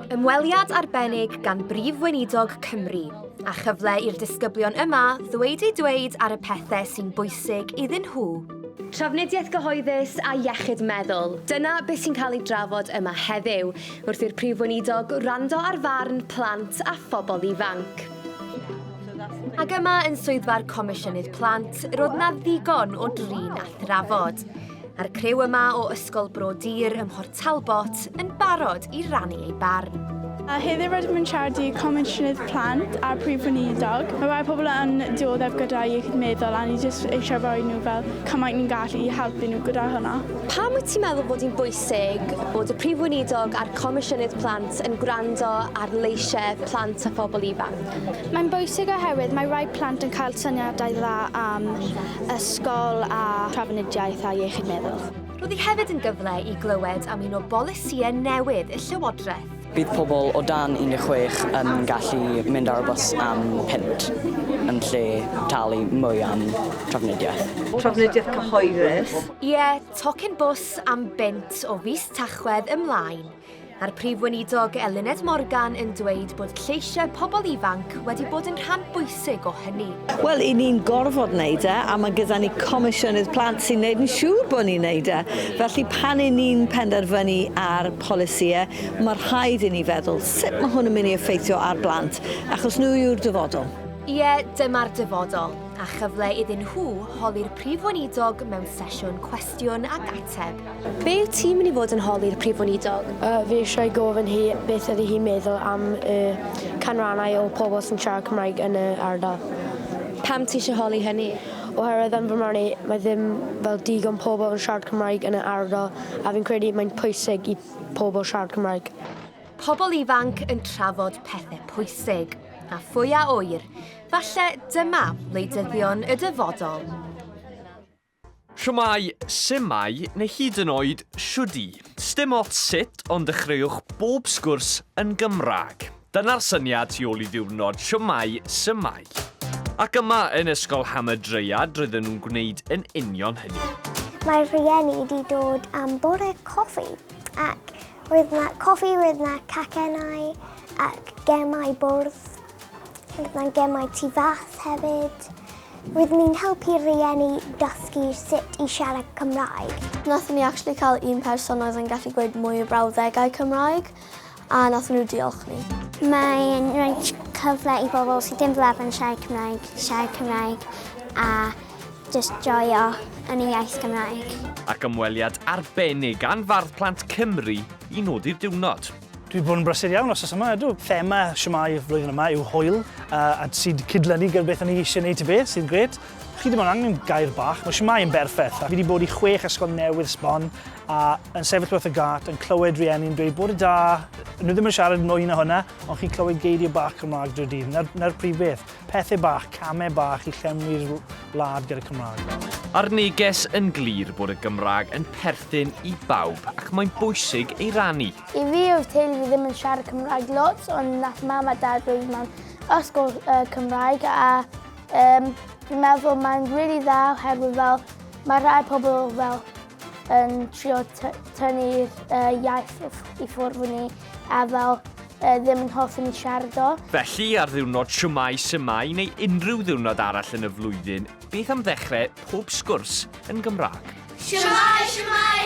Ymweliad arbennig gan Prif Weinidog Cymru, a chyfle i'r disgyblion yma ddweud eu dweud ar y pethau sy'n bwysig iddyn nhw. Trafnidiaeth gyhoeddus a iechyd meddwl. Dyna beth sy'n cael ei drafod yma heddiw, wrth i'r Prif Weinidog wrando ar farn plant a phobl ifanc. Ac yma yn swyddfa'r Comisiynydd Plant, roedd na ddigon o drin a thrafod. A'r criw yma o Ysgol Bro Dir ym Mhort Talbot yn barod i rannu ei barn. Heddiw rydym yn siarad i Comisiynydd Plant a'r Prif Weinidog. Mae rai pobl yn dioddef gyda iechyd meddwl a ni jyst eisiau rhoi nhw fel cymaint ni'n gallu i helpu nhw gyda hwnna. Pam wyt ti'n meddwl bod hi'n bwysig bod y Prif Weinidog a'r Comisiynydd Plant yn gwrando ar leisiau plant a phobl ifanc? Mae'n bwysig oherwydd mae rai plant yn cael syniadau dda am ysgol a trafnidiaeth a iechyd meddwl. Roedd hi hefyd yn gyfle i glywed am un o bolisïau newydd y Llywodraeth. Bydd pobl o dan 16 yn gallu mynd ar y bws am punt yn lle talu mwy am trafnidiaeth. Trafnidiaeth cyhoeddus. Ie, tocyn bws am bint o fis Tachwedd ymlaen. A'r Prif Weinidog Eluned Morgan yn dweud bod lleisiau pobl ifanc wedi bod yn rhan bwysig o hynny. Wel, i ni'n gorfod wneud e, a mae gyda ni Comisiynydd Plant sy'n wneud yn siŵr bod ni'n wneud e. Felly pan i ni'n penderfynu ar polisïau, mae rhaid i ni feddwl sut mae hwn yn mynd i effeithio ar blant, achos nhw yw'r dyfodol. Ie, dyma'r dyfodol, a chyfle iddyn nhw holi'r Prif Weinidog mewn sesiwn cwestiwn ac ateb. Be yw ti'n mynd i fod yn holi'r Prif Weinidog? Fi eisiau gofyn hi beth ydy hi'n meddwl am canrannau o pobl sy'n siarad Cymraeg yn y ardal. Pam ti eisiau holi hynny? Oherwydd yn fy marn i, mae ddim fel digon pobl yn siarad Cymraeg yn y ardal a fi'n credu mae'n pwysig i pobl siarad Cymraeg. Pobl ifanc yn trafod pethau pwysig, a phwy a oer. Falle dyma wleidyddion y dyfodol. Shwmae Su'mae neu hyd yn oed shwdi. Sdim ots sut ond dechreuwch bob sgwrs yn Gymraeg. Dyna'r syniad tu ôl i Diwrnod Shwmae Su'mae. Ac yma yn Ysgol Hamadryad roedden nhw'n gwneud yn union hynny. Mae'r rhieni wedi dod am bore coffi ac roedd yna coffi, roedd yna cacennau ac gemau bwrdd. Roedd yna gemau tu fath hefyd. Roeddwn ni'n helpu rhieni dysgu sut i siarad Cymraeg. Nathon ni actually cael un person oedd yn gallu gweud mwy o brawddegau Cymraeg a nathon nhw diolch ni. Mae'n rhaid cyfle i bobl sydd ddim fel yn siarad Cymraeg a just joio yn y iaith Gymraeg. Ac ymweliad arbennig gan Fardd Plant Cymru i nodi'r diwrnod. Dwi bod yn brysur iawn os yma, ydw. Thema Shwmae flwyddyn yma yw hwyl, a sydd cydlynu gyda beth o'n i eisiau gwneud i beth, sy'n gret. Chi ddim yn angen gair bach, mae Shwmae yn berffaith. Fi wedi bod i 6 ysgol newydd sbon, a yn sefyll wrth y gat, yn clywed rhieni'n dweud bod y da, nhw ddim yn siarad mwy na hwnna, ond chi'n clywed geiriau bach Cymraeg drwy'r dydd. Na'r prif beth, pethau bach, camau bach i llenwi'r wlad gyda Cymraeg. A'r neges yn glir bod y Gymraeg yn perthyn i bawb ac mae'n bwysig ei rannu. I fi yw'r teulu fi ddim yn siarad Cymraeg lot, ond nath mam a dad roedd mewn ysgol Cymraeg a fi'n meddwl mae'n really dda oherwydd fel mae rai pobl fel yn trio tynnu'r iaith i ffwrdd ni a fel ddim yn hoffi ni siarad o. Felly ar ddiwrnod Shwmae Su'mae neu unrhyw ddiwrnod arall yn y flwyddyn, beth am ddechrau pob sgwrs yn Gymraeg? Shwmae, shwmae,